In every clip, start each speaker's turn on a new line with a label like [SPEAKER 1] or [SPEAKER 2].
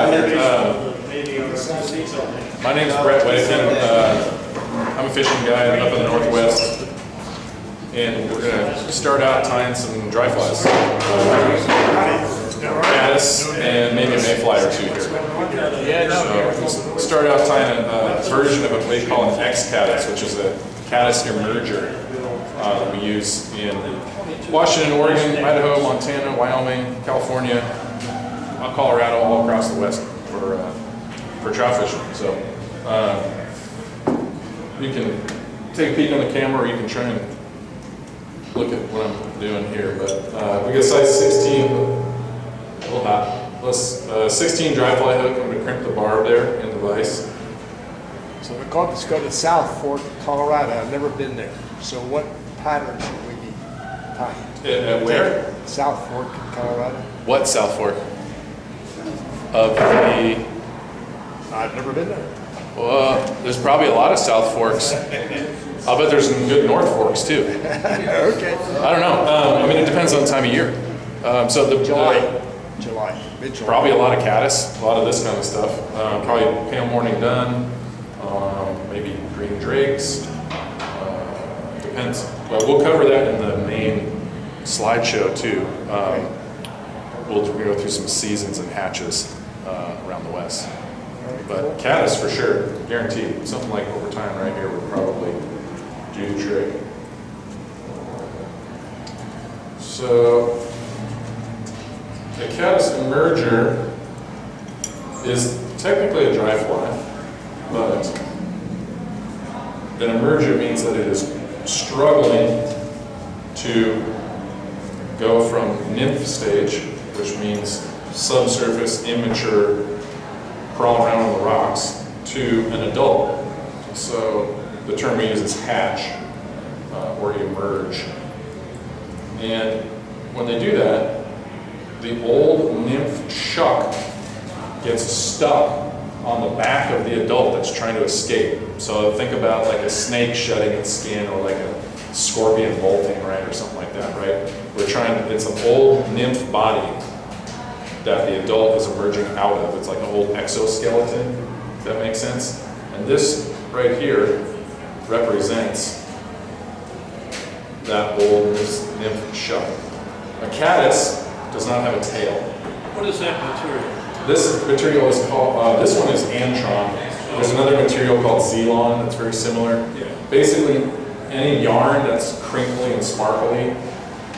[SPEAKER 1] My name is Brett Wedeking. I'm a fishing guide up in the Northwest, and we're going to start out tying some dry flies. Caddis and maybe a mayfly or two here. So we'll start out tying a version of what they call an X-caddis, which is a caddis emerger that we use in Washington, Oregon, Idaho, Montana, Wyoming, California, Colorado, all across the West for trout fishing. So you can take a peek on the camera, or you can try and look at what I'm doing here. But we got size 16, a little hot. Plus 16 dry fly hook. I'm going to crimp the barb there in the vise.
[SPEAKER 2] So we're going to go to South Fork, Colorado. I've never been there. So what pattern should we be tying?
[SPEAKER 1] At where?
[SPEAKER 2] South Fork, Colorado.
[SPEAKER 1] What South Fork? Of the...
[SPEAKER 2] I've never been there.
[SPEAKER 1] Well, there's probably a lot of South Forks. I'll bet there's some good North Forks too.
[SPEAKER 2] Okay.
[SPEAKER 1] I don't know. I mean, it depends on the time of year. So the
[SPEAKER 2] July, mid-July.
[SPEAKER 1] Probably a lot of caddis, a lot of this kind of stuff. Probably pale morning dun, maybe green drakes. Depends. But we'll cover that in the main slideshow too. We'll go through some seasons and hatches around the West. But caddis for sure, guaranteed. Something like over time right here would probably do the trick. So a caddis emerger is technically a dry fly, but an emerger means that it is struggling to go from nymph stage, which means subsurface, immature, crawl around on the rocks, to an adult. So the term we use is hatch or emerge. And when they do that, the old nymph shuck gets stuck on the back of the adult that's trying to escape. So think about like a snake shedding its skin, or like a scorpion bolting, right, or something like that, right? It's an old nymph body that the adult is emerging out of. It's like an old exoskeleton. Does that make sense? And this right here represents that old nymph shuck. A caddis does not have a tail.
[SPEAKER 3] What is that material?
[SPEAKER 1] This material is called, this one is antron. There's another material called Zelon that's very similar.
[SPEAKER 3] Yeah.
[SPEAKER 1] Basically, any yarn that's crinkly and sparkly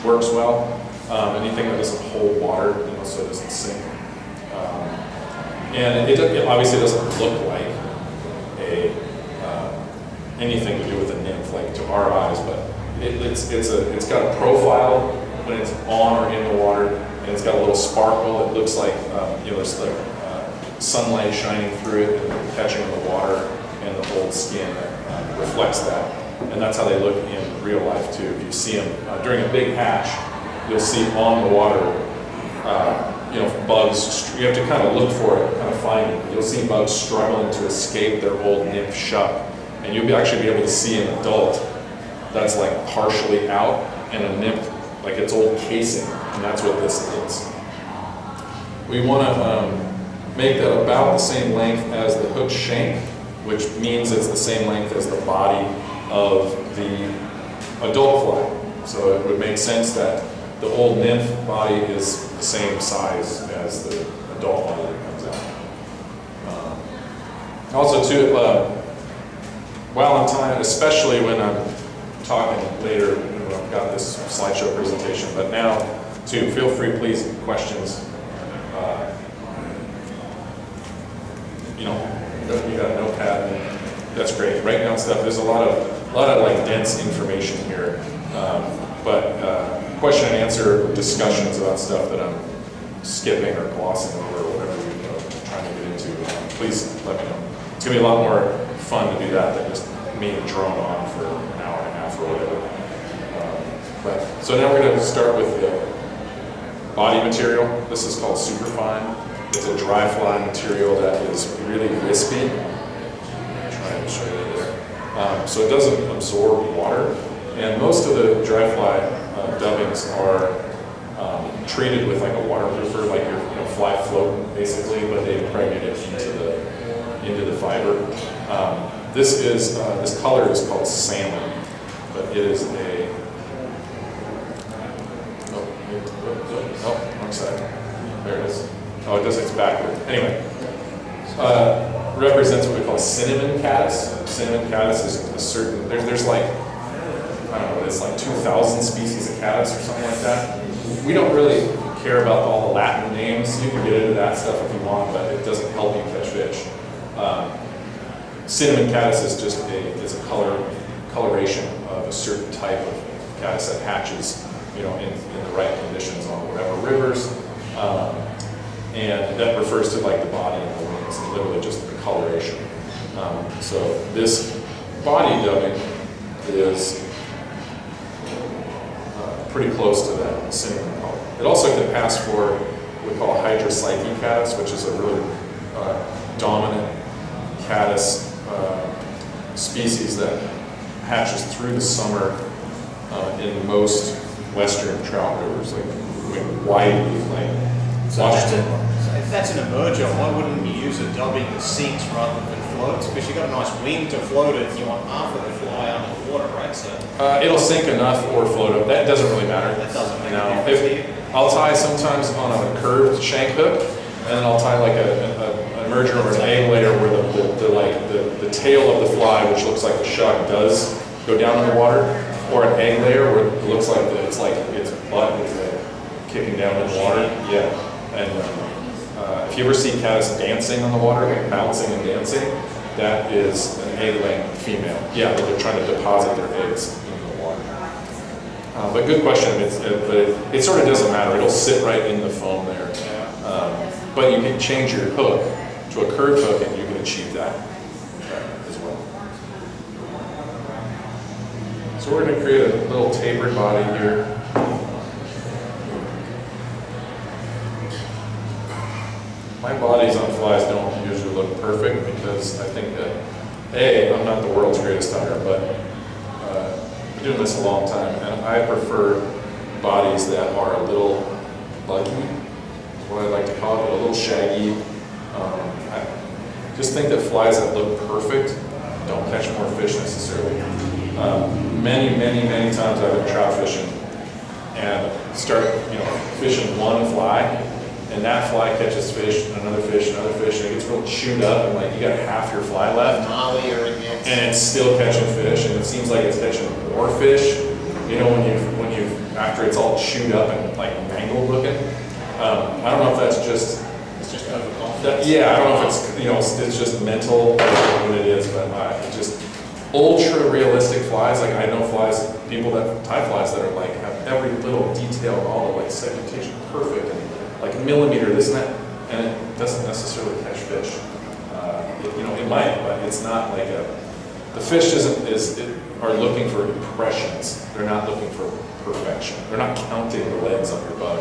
[SPEAKER 1] works well. Anything that doesn't hold water, so it doesn't sink. And it obviously doesn't look like anything to do with a nymph, like to our eyes, but it's got a profile when it's on or in the water, and it's got a little sparkle. It looks like there's like sunlight shining through it and catching on the water, and the old skin reflects that. And that's how they look in real life too. If you see them during a big hatch, you'll see on the water, bugs. You have to kind of look for it, kind of find it. You'll see bugs struggling to escape their old nymph shuck, and you'll actually be able to see an adult that's like partially out, and a nymph like its old casing, and that's what this is. We want to make that about the same length as the hook shank, which means it's the same length as the body of the adult fly. So it would make sense that the old nymph body is the same size as the adult body that comes out. Also too, while I'm tying, especially when I'm talking later, I've got this slideshow presentation, but now too, feel free, please, questions. You got a notepad, and that's great. Write down stuff. There's a lot of like dense information here, but question and answer discussions about stuff that I'm skipping or glossing over or whatever you're trying to get into. Please let me know. It's gonna be a lot more fun to do that than just me drone on for an hour and a half or whatever. So now we're gonna start with the body material. This is called superfine. It's a dry fly material that is really wispy. I'll try and show you there. So it doesn't absorb water, and most of the dry fly dubbings are treated with like a waterproofer, like your fly float basically, but they impregnate it into the fiber. This color is called salmon, but it is a, wrong side. There it is. Oh, it does, it's backward. Anyway, represents what we call cinnamon caddis. Cinnamon caddis is a certain, there's like, I don't know, it's like 2,000 species of caddis or something like that. We don't really care about all the Latin names. You can get into that stuff if you want, but it doesn't help you catch fish. Cinnamon caddis is just a coloration of a certain type of caddis that hatches, you know, in the right conditions on whatever rivers. And that refers to like the body and the wings, and literally just the coloration. So this body dubbing is pretty close to that cinnamon color. It also can pass for what we call hydropsyche caddis, which is a really dominant caddis species that hatches through the summer in most western trout rivers, like widely, like Washington.
[SPEAKER 4] If that's an emerger, why wouldn't you use a dubbing that sinks rather than floats? Because you've got a nice wing to float it, and you want half of it to fly under the water, right? So
[SPEAKER 1] it'll sink enough or float up. That doesn't really matter.
[SPEAKER 4] that doesn't make
[SPEAKER 1] No,
[SPEAKER 4] a difference.
[SPEAKER 1] I'll tie sometimes on a curved shank hook, and then I'll tie like an emerger or an egg layer where the tail of the fly, which looks like the shuck, does go down in the water, or an egg layer where it looks like its butt is kicking down in the water. Yeah, and if you ever see caddis dancing on the water, like bouncing and dancing, that is an egg-laying female. Yeah, they're trying to deposit their eggs in the water. But good question. It sort of doesn't matter. It'll sit right in the foam there. But you can change your hook to a curved hook, and you can achieve that as well. So we're going to create a little tapered body here. My bodies on flies don't usually look perfect because I think that, I'm not the world's greatest hunter, but I've been doing this a long time, and I prefer bodies that are a little buggy, what I like to call it, a little shaggy. I just think that flies that look perfect don't catch more fish necessarily. Many times I've been trout fishing and start, fishing one fly, and that fly catches fish, another fish, and it gets real chewed up, and like you got half your fly left, and it's still catching fish, and it seems like it's catching more fish. When you after it's all chewed up and like mangled looking. I don't know if that's just.
[SPEAKER 4] It's just overconfidence.
[SPEAKER 1] Yeah, I don't know if it's just mental or what it is, but just ultra realistic flies. Like I know people that tie flies that are like have every little detail, all the like segmentation perfect, and like a millimeter this and that, and it doesn't necessarily catch fish. It might, but it's not like the fish are looking for impressions. They're not looking for perfection. They're not counting the legs on your bug,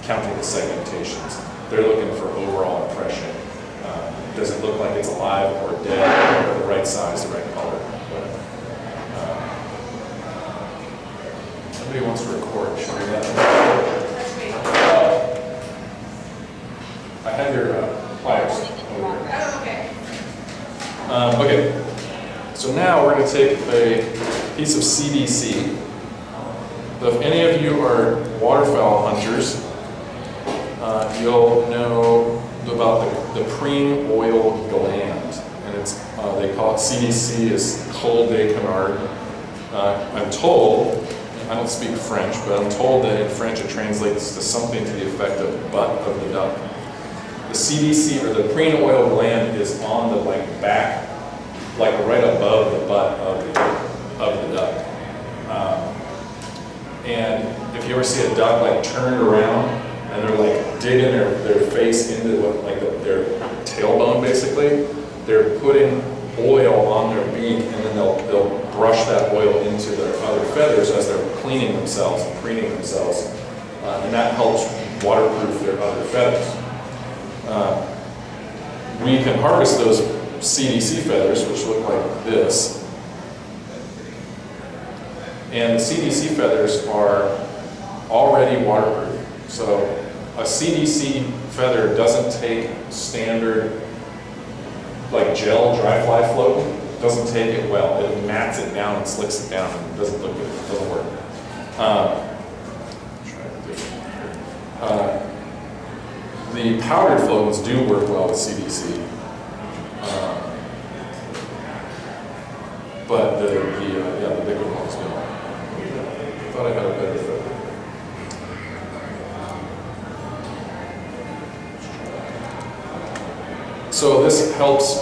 [SPEAKER 1] counting the segmentations. They're looking for overall impression. Does it look like it's alive or dead, or the right size, the right color, whatever. Somebody wants to record. Should we let them? I have your pliers over here.
[SPEAKER 5] Oh, okay.
[SPEAKER 1] Okay, so now we're going to take a piece of CDC. So if any of you are waterfowl hunters, you'll know about the preen oil gland, and they call it CDC is Col de Canard. I'm told, I don't speak French, but I'm told that in French it translates to something to the effect of butt of the duck. The CDC, or the preen oil gland, is on the back, like right above the butt of the duck. And if you ever see a duck like turned around and they're like digging their face into their tailbone, basically, they're putting oil on their beak, and then they'll brush that oil into their other feathers as they're cleaning themselves and preening themselves, and that helps waterproof their other feathers. We can harvest those CDC feathers, which look like this. And the CDC feathers are already waterproof. So a CDC feather doesn't take standard, like gel dry fly floating, doesn't take it well. It mats it down and slicks it down and it doesn't look good, it doesn't work. The powdered floatants do work well with CDC. But the liquid ones don't. I thought I had a better feather. So this helps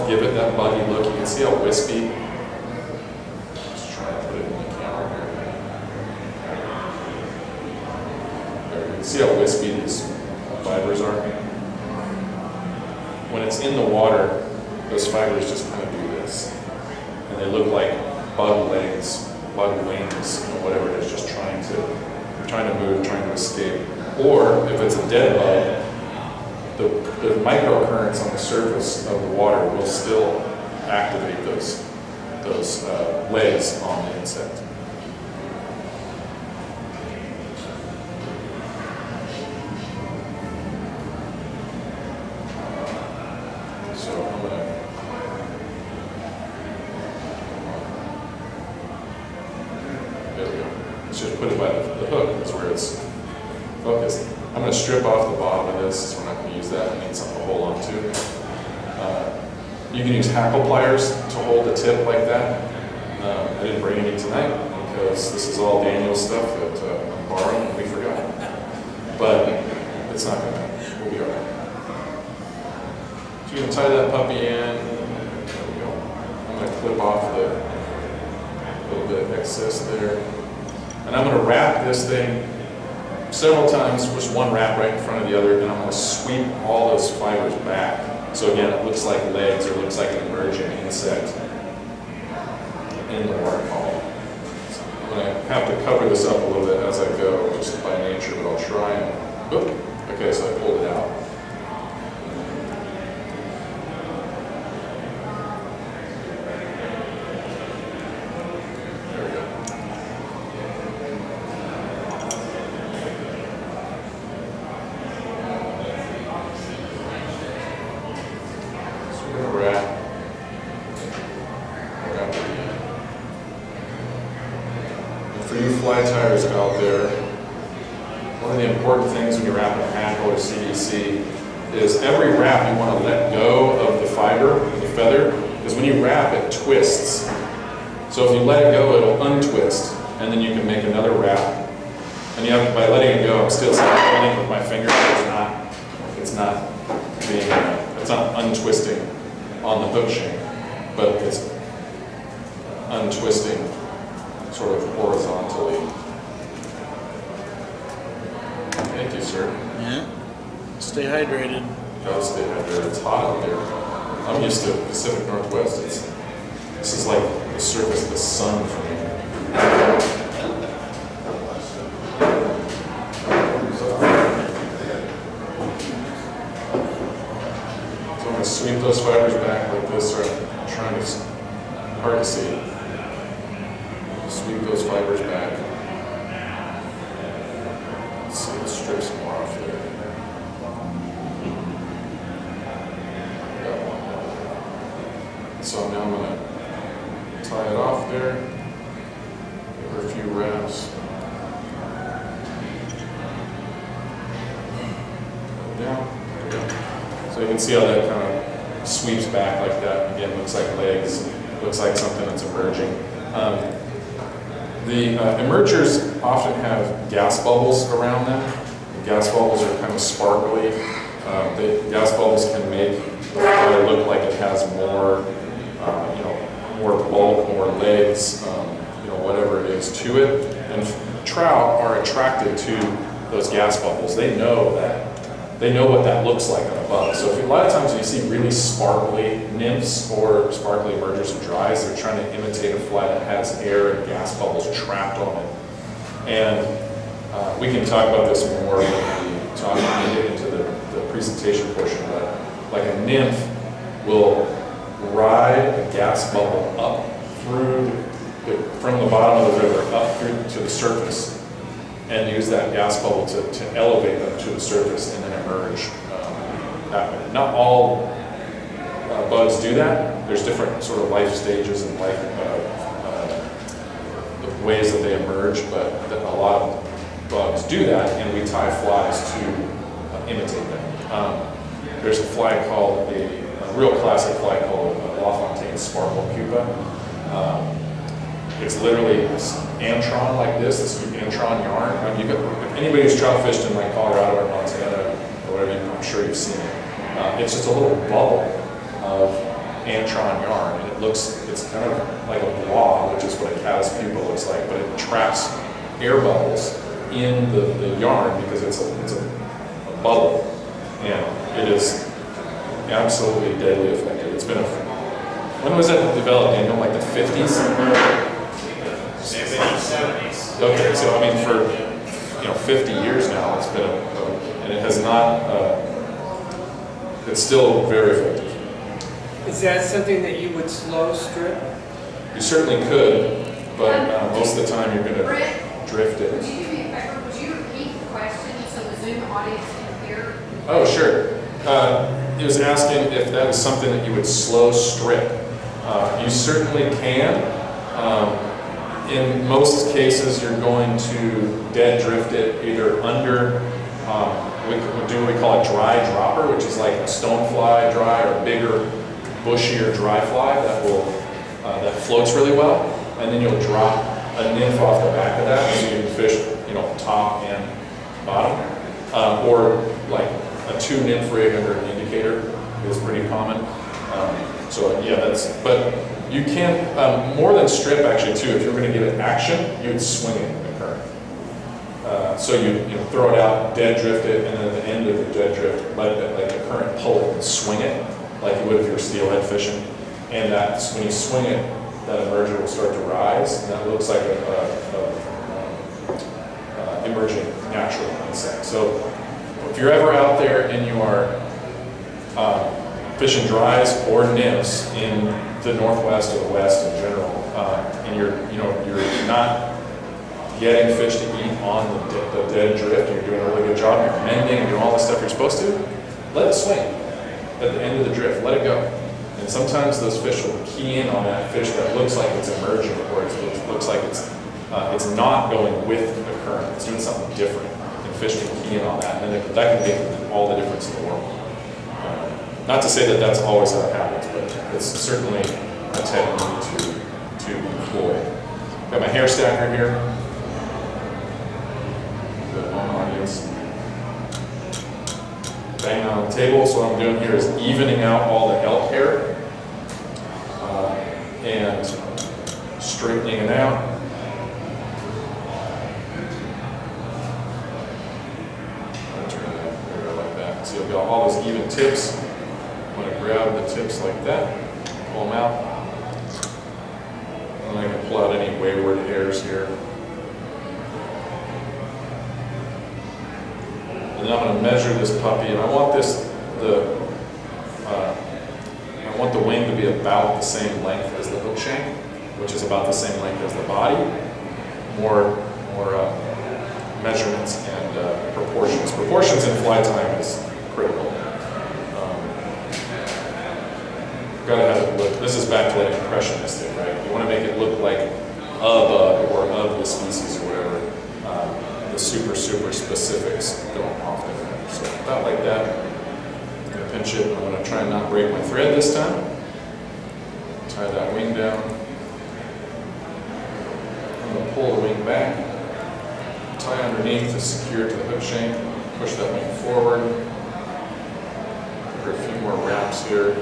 [SPEAKER 1] give it that buggy look. You can see how wispy. Just try to put it in the camera here. There, you can see how wispy these fibers are. When it's in the water, those fibers just kind of do this. And they look like bug legs, bug wings, whatever it is, just trying to move, trying to escape. Or if it's a dead bug, the microcurrents on the surface of the water will still activate those legs on the insect. So I'm going to there we go. Let's just put it by the hook. That's where it's focused. I'm going to strip off the bottom of this, so we're not going to use that. I need something to hold on to. You can use hackle pliers to hold the tip like that. I didn't bring any tonight because this is all Daniel's stuff that I'm borrowing and we forgot. But it's not going to matter. We'll be all right. So you can tie that puppy in. There we go. I'm going to clip off the little bit of excess there. And I'm going to wrap this thing several times, just one wrap right in front of the other, and I'm going to sweep all those fibers back. So again, it looks like legs or looks like an emerging insect in the water column. So I'm going to have to cover this up a little bit as I go, just by nature, but I'll try and, oop, okay, so I pulled it out. For you fly tires out there, one of the important things when you're wrapping a hackle or CDC is every wrap you want to let go of the fiber, the feather, because when you wrap it twists. So if you let it go, it'll untwist, and then you can make another wrap. And you have, by letting it go, I'm still holding with my finger, it's not untwisting on the hook shank, but it's untwisting sort of horizontally. Thank you, sir.
[SPEAKER 3] Yeah. Stay hydrated.
[SPEAKER 1] Gotta stay hydrated. It's hot out there. I'm used to Pacific Northwest. This is like the surface of the sun for me. So I'm gonna sweep those fibers back like this, or I'm trying to, hard to see. Sweep those fibers back. Let's see, let's strip some more off there. Got one more. So now I'm going to tie it off there. Give her a few wraps. Down. There we go. So you can see how that kind of sweeps back like that. Again, looks like legs. Looks like something that's emerging. The emergers often have gas bubbles around them. The gas bubbles are kind of sparkly. The gas bubbles can make the water look like it has more, more bulk, more legs, whatever it is to it. And trout are attracted to those gas bubbles. They know what that looks like on a bug. So a lot of times when you see really sparkly nymphs or sparkly emergers and dries, they're trying to imitate a fly that has air and gas bubbles trapped on it. And we can talk about this more when we get into the presentation portion, but like a nymph will ride a gas bubble up through from the bottom of the river up through to the surface. and use that gas bubble to elevate them to the surface and then emerge that way. Not all bugs do that. There's different sort of life stages and life the ways that they emerge, but a lot of bugs do that, and we tie flies to imitate them. There's a fly called a real classic fly called LaFontaine sparkle pupa. It's literally antron like this antron yarn. If anybody who's trout fished in like Colorado or Montana or whatever, I'm sure you've seen it. It's just a little bubble of antron yarn, and it's kind of like a blob, which is what a caddis pupa looks like, but it traps air bubbles in the yarn because it's a bubble, and it is absolutely deadly effective. It's been when was that developed, Daniel? Like the 50s?
[SPEAKER 4] 70s.
[SPEAKER 1] Okay, so I mean for 50 years now, it's been and it has not. It's still very effective.
[SPEAKER 5] Is that something that you would slow strip?
[SPEAKER 1] You certainly could, but most of the time you're going to drift it.
[SPEAKER 6] Would you do me a favor? Would you repeat the question so the Zoom audience can hear?
[SPEAKER 1] Oh, sure. He was asking if that is something that you would slow strip. You certainly can. In most cases, you're going to dead drift it either under, we do what we call a dry dropper, which is like a stonefly dry or a bigger, bushier dry fly that floats really well, and then you'll drop a nymph off the back of that so you can fish, top and bottom, or like a 2 nymph rig under an indicator is pretty common. So yeah, but you can, more than strip actually too, if you're going to give it action, you'd swing it in the current. So you throw it out, dead drift it, and then at the end of the dead drift, let the current pull it and swing it, like you would if you were steelhead fishing. And when you swing it, that emerger will start to rise, and that looks like emerging natural insect. So if you're ever out there and you are fishing dries or nymphs in the Northwest or the West in general, and you're not getting fish to eat on the dead drift, you're doing a really good job, you're mending and doing all the stuff you're supposed to, let it swing at the end of the drift, let it go. And sometimes those fish will key in on that fish that looks like it's emerging, or it looks like it's not going with the current, it's doing something different, and fish can key in on that, and then that can make all the difference in the world. Not to say that that's always how it happens, but it's certainly a technique to employ. Got my hair stacker here. The home audience. Bang on the table. So what I'm doing here is evening out all the elk hair and straightening it out. Turn that like that. So you'll get all those even tips. I'm going to grab the tips like that, pull them out, and I can pull out any wayward hairs here. And then I'm going to measure this puppy, and I want I want the wing to be about the same length as the hook shank, which is about the same length as the body. More measurements and proportions. Proportions in fly time is critical. Gotta have it look. This is back to that impressionistic, right? You want to make it look like a bug or of the species or whatever. The super specifics don't often. So about like that. I'm gonna pinch it. I'm gonna try and not break my thread this time. Tie that wing down. I'm gonna pull the wing back. Tie underneath to secure to the hook shank. Push that wing forward. For a few more wraps here.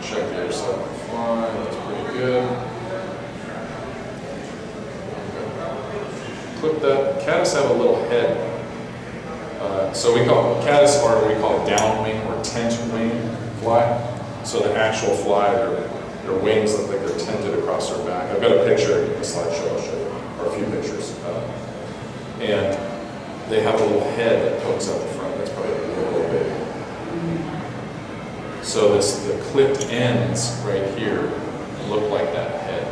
[SPEAKER 1] Check the other side of the fly, that's pretty good. Clip that. Caddis have a little head. So we call caddis, or we call it downwing or tent wing fly. So the actual fly, their wings look like they're tented across their back. I've got a picture in the slideshow, I'll show you, or a few pictures. And they have a little head that pokes out the front. That's probably a little big. So the clipped ends right here look like that head.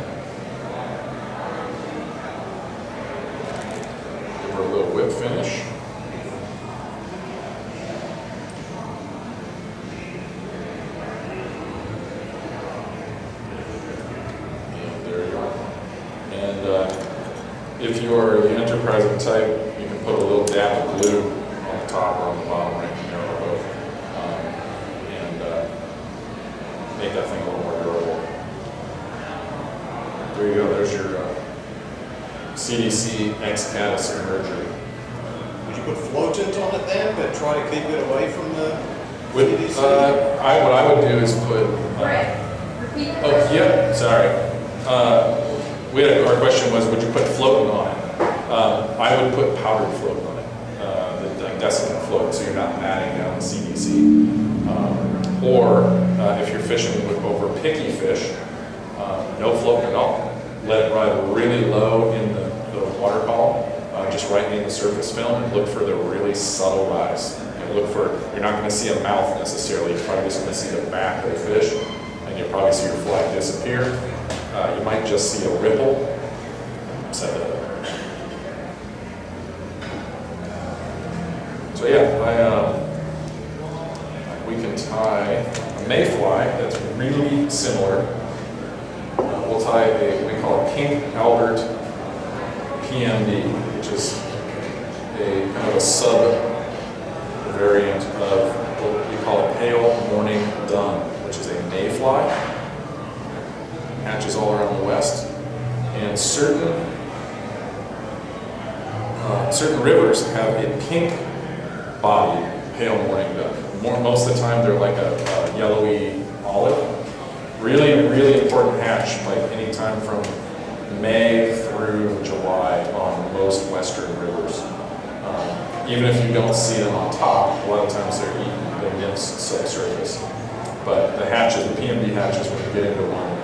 [SPEAKER 1] If you are the enterprising type, you can put a little dab of glue on the top or on the bottom, right in there or both, and make that thing a little more durable. There you go. There's your CDC ex-caddis merger.
[SPEAKER 4] Would you put floatant on it then, but try to keep it away from the
[SPEAKER 1] With,
[SPEAKER 4] CDC?
[SPEAKER 1] what I would do is put.
[SPEAKER 6] Brett, repeat the
[SPEAKER 1] Oh,
[SPEAKER 6] question.
[SPEAKER 1] yeah. Sorry. Our question was, would you put floating on it? I would put powdered floating on it. The desiccant float, so you're not matting down the CDC. Or if you're fishing with over picky fish, no floating at all. Let it ride really low in the water column, just right in the surface film, and look for the really subtle rise. And look for, you're not going to see a mouth necessarily, you're probably just going to see the back of the fish, and you'll probably see your flag disappear. You might just see a ripple. Set that up. So yeah, we can tie a mayfly that's really similar. We'll tie we call it pink Albert PMD, which is a kind of a sub variant of what we call a pale morning dun, which is a mayfly. Hatches all around the west, and certain rivers have a pink body pale morning dun. Most of the time they're like a yellowy olive. Really, really important hatch, like anytime from May through July on most western rivers. Even if you don't see them on top, a lot of times they're eaten, the nymphs subsurface. But the hatches, the PMD hatches, when you get into one,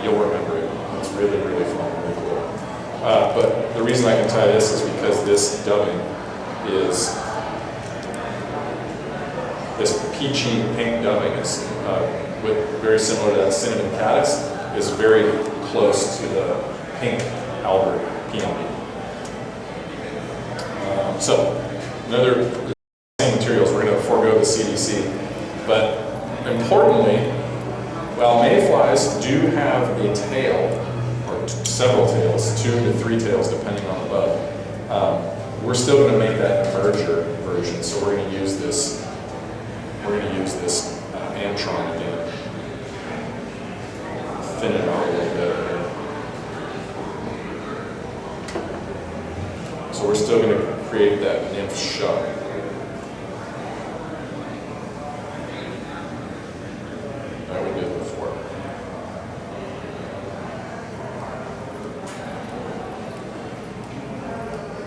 [SPEAKER 1] you'll remember it. It's really, really fun, really cool. But the reason I can tie this is because this dubbing is, this peachy pink dubbing is very similar to that cinnamon caddis, is very close to the pink Albert PMD. So, another same materials, we're going to forego the CDC. But importantly, while mayflies do have a tail, or several tails, 2 to 3 tails depending on the bud, we're still going to make that merger version. So we're going to use this. We're going to use this antron again. Thin it out a little bit here. So we're still going to create that nymph shuck. That we did before.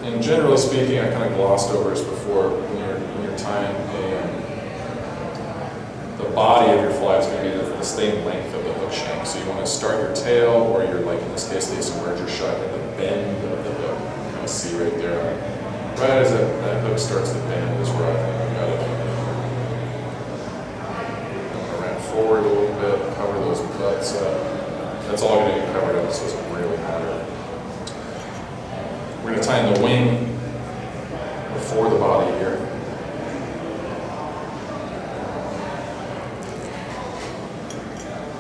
[SPEAKER 1] And generally speaking, I kind of glossed over this before, when you're tying the body of your fly is going to be the same length of the hook shank. So you want to start your tail, or your, like in this case, the submerger shuck at the bend of the hook. You kind of see right there. Right as that hook starts to bend is where I think I got it. I'm going to ramp forward a little bit, cover those butts up. That's all going to get covered up, so it doesn't really matter. We're going to tie in the wing before the body here.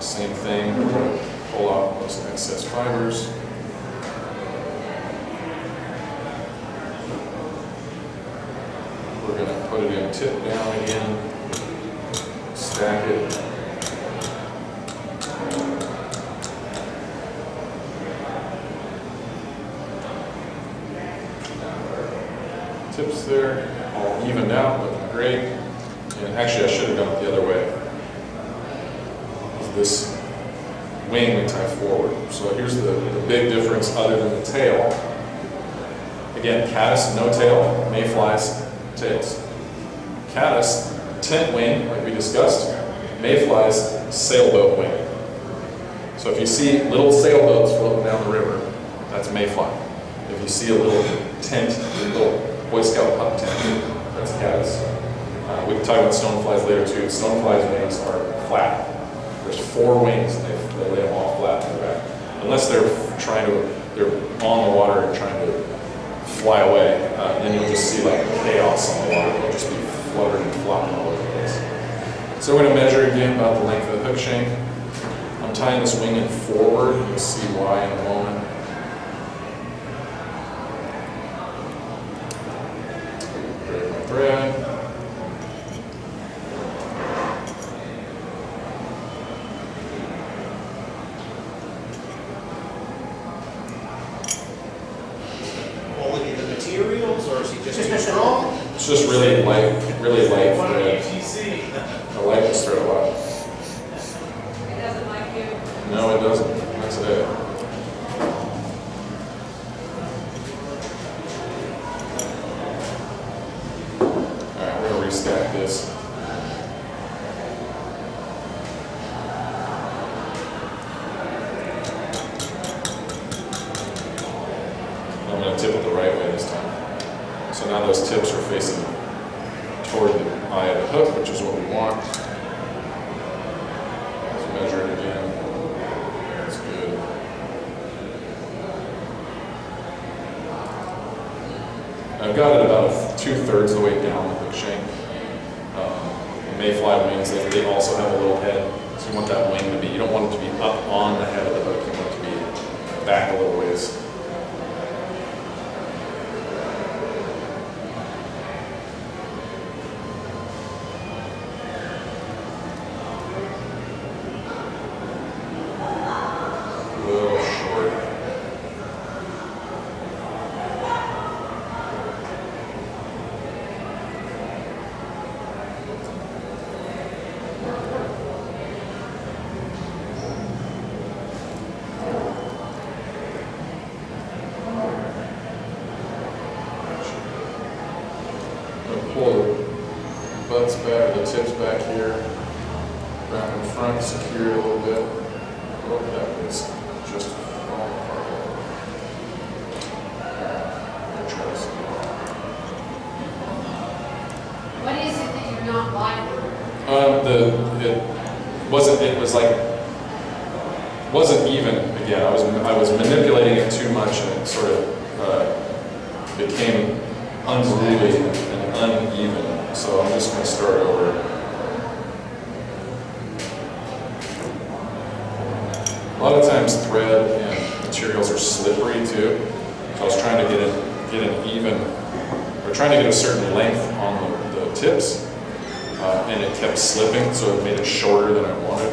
[SPEAKER 1] Same thing, we're going to pull out those excess fibers. We're going to put it in tip down again, stack it. Tips there, all evened out, looking great. And actually, I should have done it the other way. This wing we tie forward. So here's the big difference other than the tail. Again, caddis, no tail, mayflies, tails. Caddis, tent wing, like we discussed. Mayflies, sailboat wing. So if you see little sailboats floating down the river, that's mayfly. If you see a little tent, a little Boy Scout pup tent, that's caddis. We can talk about stoneflies later too. Stoneflies' wings are flat. There's 4 wings, and they lay them all flat in the back. Unless they're on the water and trying to fly away, then you'll just see like chaos on the water. They'll just be fluttering and flopping all over the place. So we're going to measure again about the length of the hook shank. I'm tying this wing in forward. You'll see why in a moment.
[SPEAKER 4] Just too strong?
[SPEAKER 1] It's just really light thread. I like this thread a lot.
[SPEAKER 6] It doesn't like you.
[SPEAKER 1] No, it doesn't. That's it. Alright, we're gonna restack this. I'm going to tip it the right way this time. So now those tips are facing toward the eye of the hook, which is what we want. Let's measure it again. That's good. I've got it about 2/3 of the way down the hook shank. The mayfly wings, they also have a little head. So you want that wing to be, you don't want it to be up on the head of the hook, you want it to be back a little ways. Pull the butts back, the tips back here, back in front, secure it a little bit. Oh, that was just falling apart. Alright, try this.
[SPEAKER 6] What is it that you're not liking?
[SPEAKER 1] It was like, wasn't even, again, I was manipulating it too much and it sort of became unruly and uneven. So I'm just going to start over. A lot of times thread and materials are slippery too. So I was trying to get an even, or trying to get a certain length on the tips, and it kept slipping, so it made it shorter than I wanted,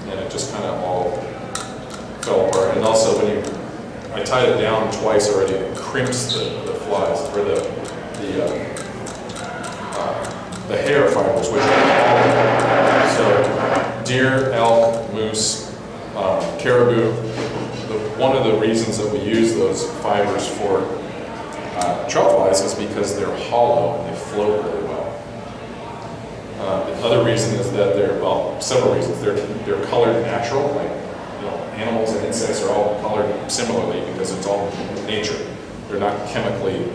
[SPEAKER 1] and it just kind of all fell apart. And also I tied it down twice already, it crimps the flies, or the hair fibers, which are so deer, elk, moose, caribou. One of the reasons that we use those fibers for trout flies is because they're hollow and they float really well. The other reason is that several reasons. They're colored natural, like animals and insects are all colored similarly because it's all nature. They're not chemically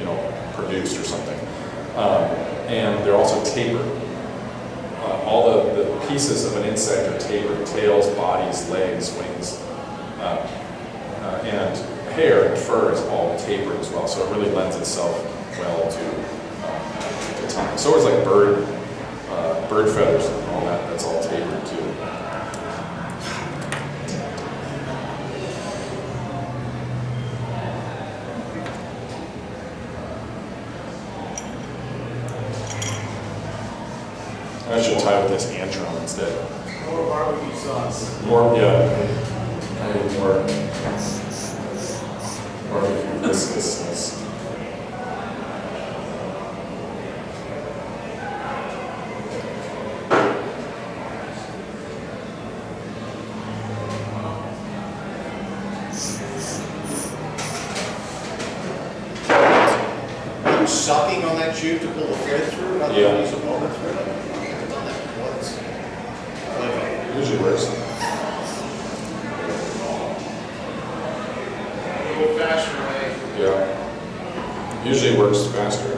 [SPEAKER 1] produced or something. And they're also tapered. All the pieces of an insect are tapered: tails, bodies, legs, wings, and hair and fur is all tapered as well. So it really lends itself well to time. So it's like bird feathers and all that. That's all tapered too. I should tie with this antron instead.
[SPEAKER 4] More barbecue sauce.
[SPEAKER 1] More, yeah. I need more barbecue viscousness.
[SPEAKER 4] Are you sucking on that tube to pull the thread through? Rather
[SPEAKER 1] Yeah.
[SPEAKER 4] than use a bobbin thread? I've done that once. Clever.
[SPEAKER 1] Usually works.
[SPEAKER 3] Old fashioned way.
[SPEAKER 1] Yeah. Usually works faster.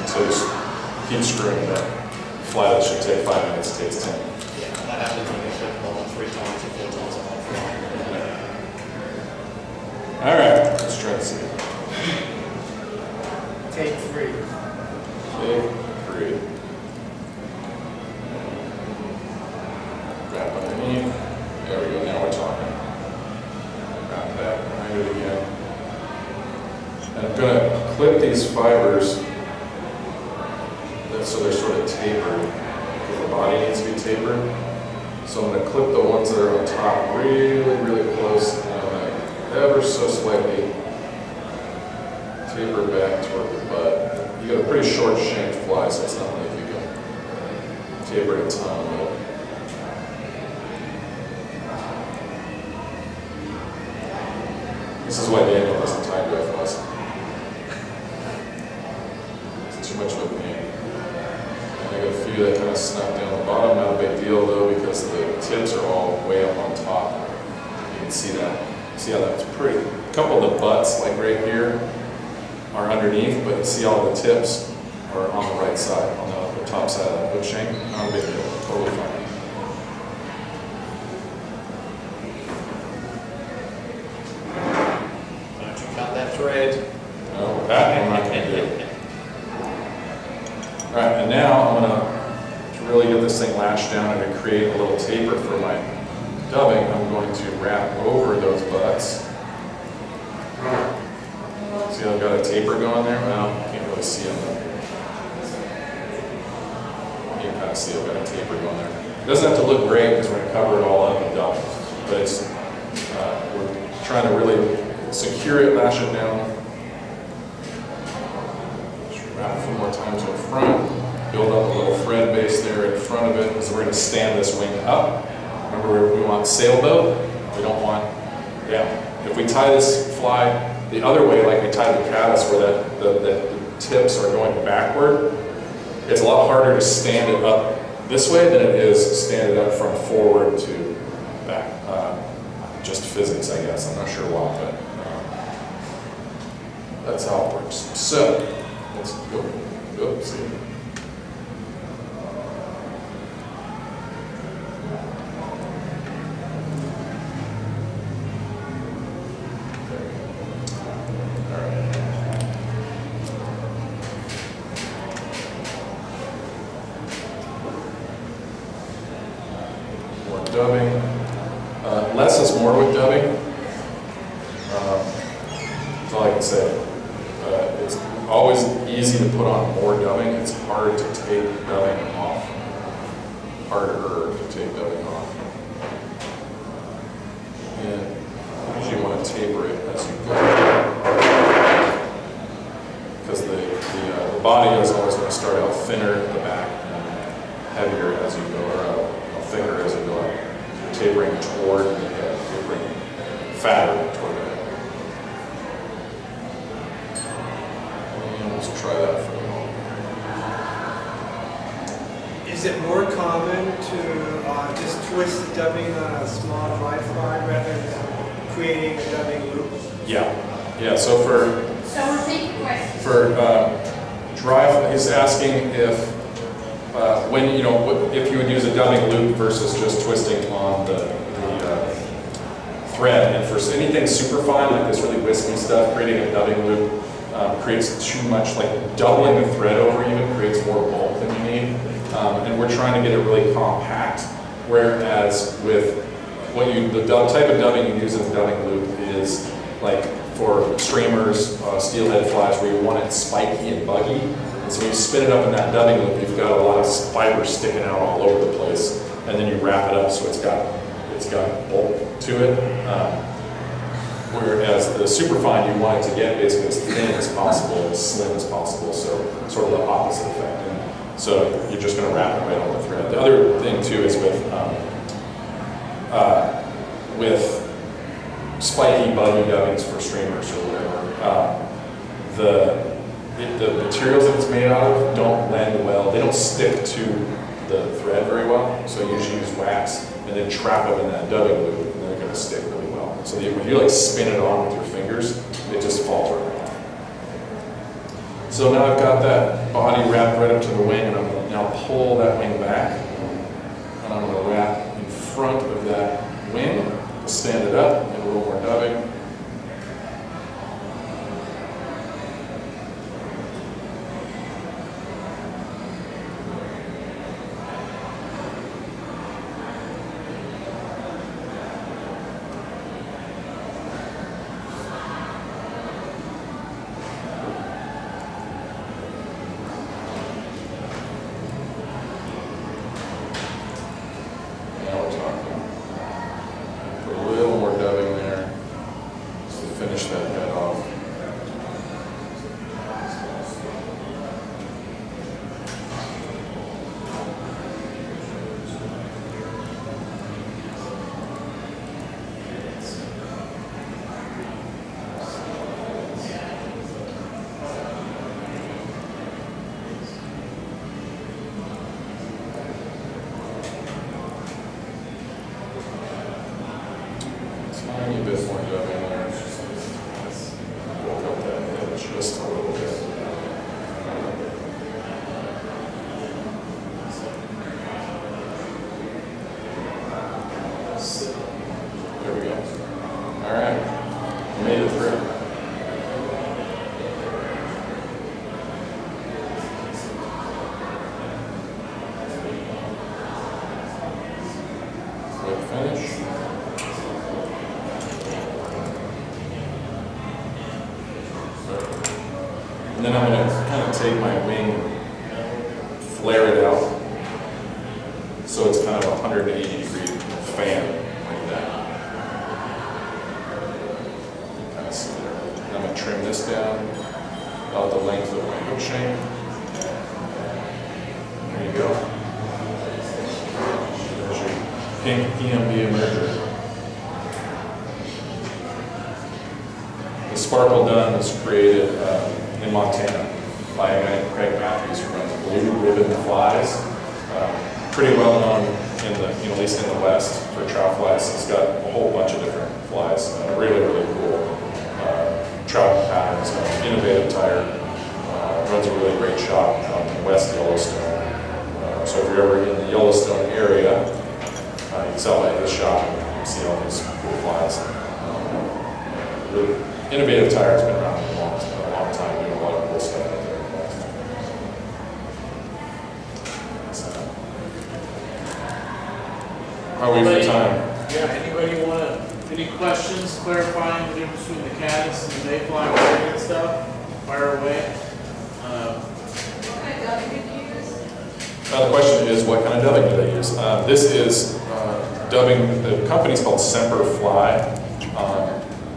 [SPEAKER 1] So just keep screwing it up. Fly that should take 5 minutes, it takes 10.
[SPEAKER 4] Yeah, that happens when you flip the bobbin 3 times or 4 times a month.
[SPEAKER 1] All right, let's try this again.
[SPEAKER 5] Take 3.
[SPEAKER 1] Take 3. Wrap underneath. There we go, now we're talking. Wrap that behind it again. And I'm going to clip these fibers so they're sort of tapered, because the body needs to be tapered. So I'm going to clip the ones that are on top really, really close, and I'm going to ever so slightly taper back toward the butt. pretty short shanked fly, so it's not like you can taper it a ton. But this is why Daniel doesn't tie dry flies. It's too much of a pain. And I got a few that kind of snuck down the bottom. Not a big deal though, because the tips are all way up on top. You can see that. See how that's pretty. A couple of the butts, like right here, are underneath, but you see all the tips are on the right side, on the top side of that hook shank. Not a big deal. Totally fine.
[SPEAKER 4] Don't you cut that thread.
[SPEAKER 1] No, that I'm not going to do. All right, and now I'm going to really get this thing latched down and to create a little taper for my dubbing. I'm going to wrap over those butts. See how I've got a taper going there? Well, you can't really see them up here. You can kind of see I've got a taper going there. It doesn't have to look great because we're going to cover it all up and dub. But it's, we're trying to really secure it, lash it down. Just wrap a few more times in front. Build up a little thread base there in front of it because we're going to stand this wing up. Remember, we want sailboat. We don't want down. If we tie this fly the other way, like we tie the caddis, where the tips are going backward, it's a lot harder to stand it up this way than it is stand it up from forward to back. Just physics, I guess. I'm not sure why, but that's how it works. So let's go. See. Dubbing. Less is more with dubbing. That's all I can say. It's always easy to put on more dubbing. It's hard to take dubbing off. Harder to take dubbing off. And you usually want to taper it as you go. Because the body is always going to start out thinner at the back and heavier as you go, or thicker as you go up. Tapering toward the head, tapering fatter toward the head. And let's try that for a moment.
[SPEAKER 5] Is it more common to just twist the dubbing on a small dry fly rather than creating a dubbing loop?
[SPEAKER 1] Yeah. So for
[SPEAKER 6] repeat the question.
[SPEAKER 1] dry, he's asking if when if you would use a dubbing loop versus just twisting on the thread. And for anything super fine like this really wispy stuff, creating a dubbing loop creates too much, like doubling the thread over even creates more bulk than you need. And we're trying to get it really compact. Whereas with the type of dubbing you use in the dubbing loop is like for streamers, steelhead flies, where you want it spiky and buggy. And so when you spin it up in that dubbing loop, you've got a lot of fibers sticking out all over the place. And then you wrap it up so it's got bulk to it. Whereas the superfine, you want it to get basically as thin as possible, as slim as possible, so sort of the opposite effect. And so you're just going to wrap it right on the thread. The other thing too is with spiky buggy dubbings for streamers or whatever, the materials that it's made out of don't lend well. They don't stick to the thread very well. So you usually use wax and then trap them in that dubbing loop, and they're going to stick really well. So when you like spin it on with your fingers, it just falls right off. So now I've got that body wrapped right up to the wing, and I'm going to now pull that wing back, and I'm going to wrap in front of that wing, stand it up, and a little more dubbing. Now we're talking. Put a little more dubbing there. All right, made it through. Quick finish. And then I'm going to kind of take my wing, flare it out, so it's kind of a 180-degree fan like that. Kind of see there. And I'm going to trim this down about the length of my hook shank. There you go. There's your pink PMB emerger. The sparkle gun was created in Montana by a guy named Craig Matthews who runs Blue Ribbon Flies. Pretty well known in the, at least in the West for trout flies. He's got a whole bunch of different flies. Really, really cool trout patterns. Innovative tire. Runs a really great shop out in West Yellowstone. So if you're ever in the Yellowstone area, you can stop by his shop and see all these cool flies. Really innovative tire has been around for a long time, doing a lot of cool stuff out there. How are we for time?
[SPEAKER 3] Yeah, anybody any questions clarifying the difference between the caddis and the mayfly and stuff? Fire away.
[SPEAKER 6] What kind of dubbing did you use?
[SPEAKER 1] The question is, what kind of dubbing do they use? This is dubbing, the company's called Semper Fly.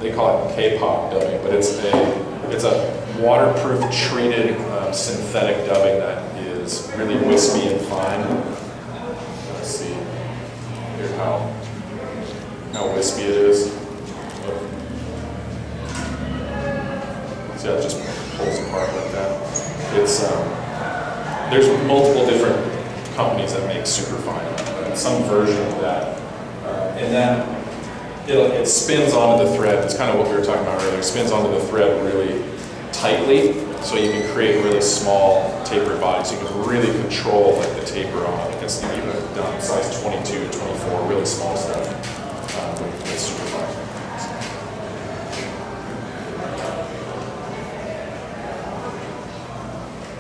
[SPEAKER 1] They call it K-pop dubbing, but it's a waterproof treated synthetic dubbing that is really wispy and fine. Let's see here how wispy it is. See how it just pulls apart like that. It's there's multiple different companies that make superfine, some version of that, and then it spins onto the thread. It's kind of what we were talking about earlier. It spins onto the thread really tightly, so you can create really small tapered bodies. You can really control like the taper on it. It's even done size 22, 24, really small stuff. It's super fine.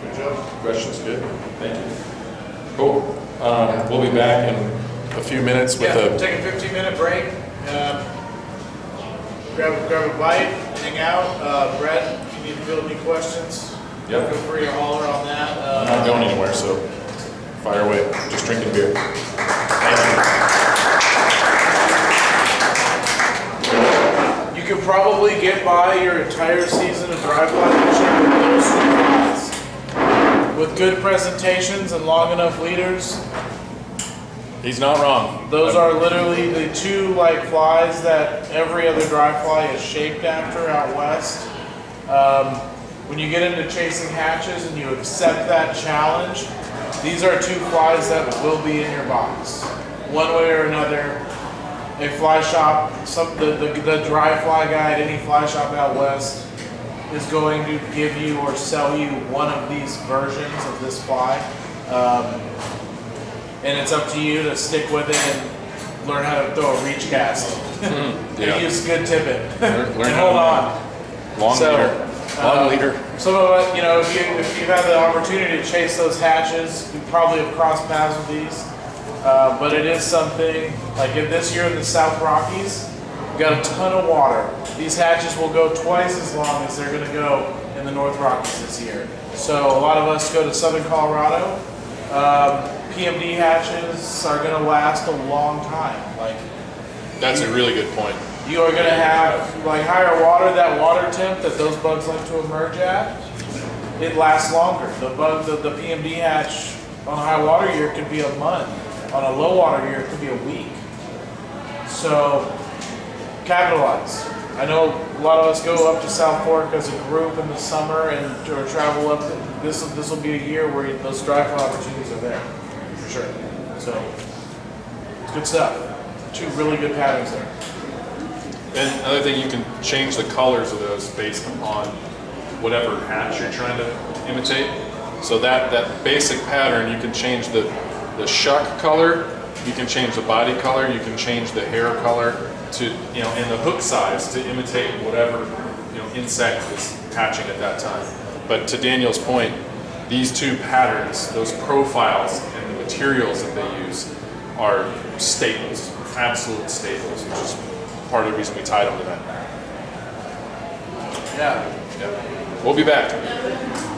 [SPEAKER 1] Good job. Questions good. Thank you. Cool. We'll be back in a few minutes with
[SPEAKER 3] Take a 15-minute break. Grab a bite, hang out. Brett, if you need to field any questions,
[SPEAKER 1] Yep.
[SPEAKER 3] feel free to holler on that.
[SPEAKER 1] I'm not going anywhere, so fire away. Just drinking beer. Thank
[SPEAKER 3] You could probably get by your entire season of dry fly fishing with those two flies. With good presentations and long enough leaders,
[SPEAKER 1] you. He's not wrong.
[SPEAKER 3] those are literally the two flies that every other dry fly is shaped after out west. When you get into chasing hatches and you accept that challenge, these are two flies that will be in your box. One way or another, a fly shop, the dry fly guide, any fly shop out west is going to give you or sell you one of these versions of this fly. And it's up to you to stick with it and learn how to throw a reach cast.
[SPEAKER 1] Yeah.
[SPEAKER 3] And use good tippet.
[SPEAKER 1] Learn
[SPEAKER 3] And
[SPEAKER 1] how
[SPEAKER 3] hold
[SPEAKER 1] to-
[SPEAKER 3] on.
[SPEAKER 1] Long
[SPEAKER 3] So,
[SPEAKER 1] leader. Long leader.
[SPEAKER 3] Some of it, if you've had the opportunity to chase those hatches, you probably have crossed paths with these. But it is something, like if this year in the South Rockies, we've got a ton of water. These hatches will go twice as long as they're gonna go in the North Rockies this year. So a lot of us go to Southern Colorado. PMD hatches are gonna last a long time.
[SPEAKER 1] That's a really good point.
[SPEAKER 3] You are going to have higher water, that water temp that those bugs like to emerge at, it lasts longer. The PMD hatch on a high water year could be a month. On a low water year, it could be a week. So capitalize. I know a lot of us go up to South Fork as a group in the summer or travel up. This will be a year where those dry fly opportunities are there, for sure. So it's good stuff. Two really good patterns there.
[SPEAKER 1] And another thing, you can change the colors of those based upon whatever hatch you're trying to imitate. So that basic pattern, you can change the shuck color, you can change the body color, you can change the hair color to, you know, and the hook size to imitate whatever, you know, insect is hatching at that time. But to Daniel's point, these two patterns, those profiles and the materials that they use are staples, absolute staples, which is part of the reason we tied them to that.
[SPEAKER 3] Yeah.
[SPEAKER 1] Yeah. We'll be back.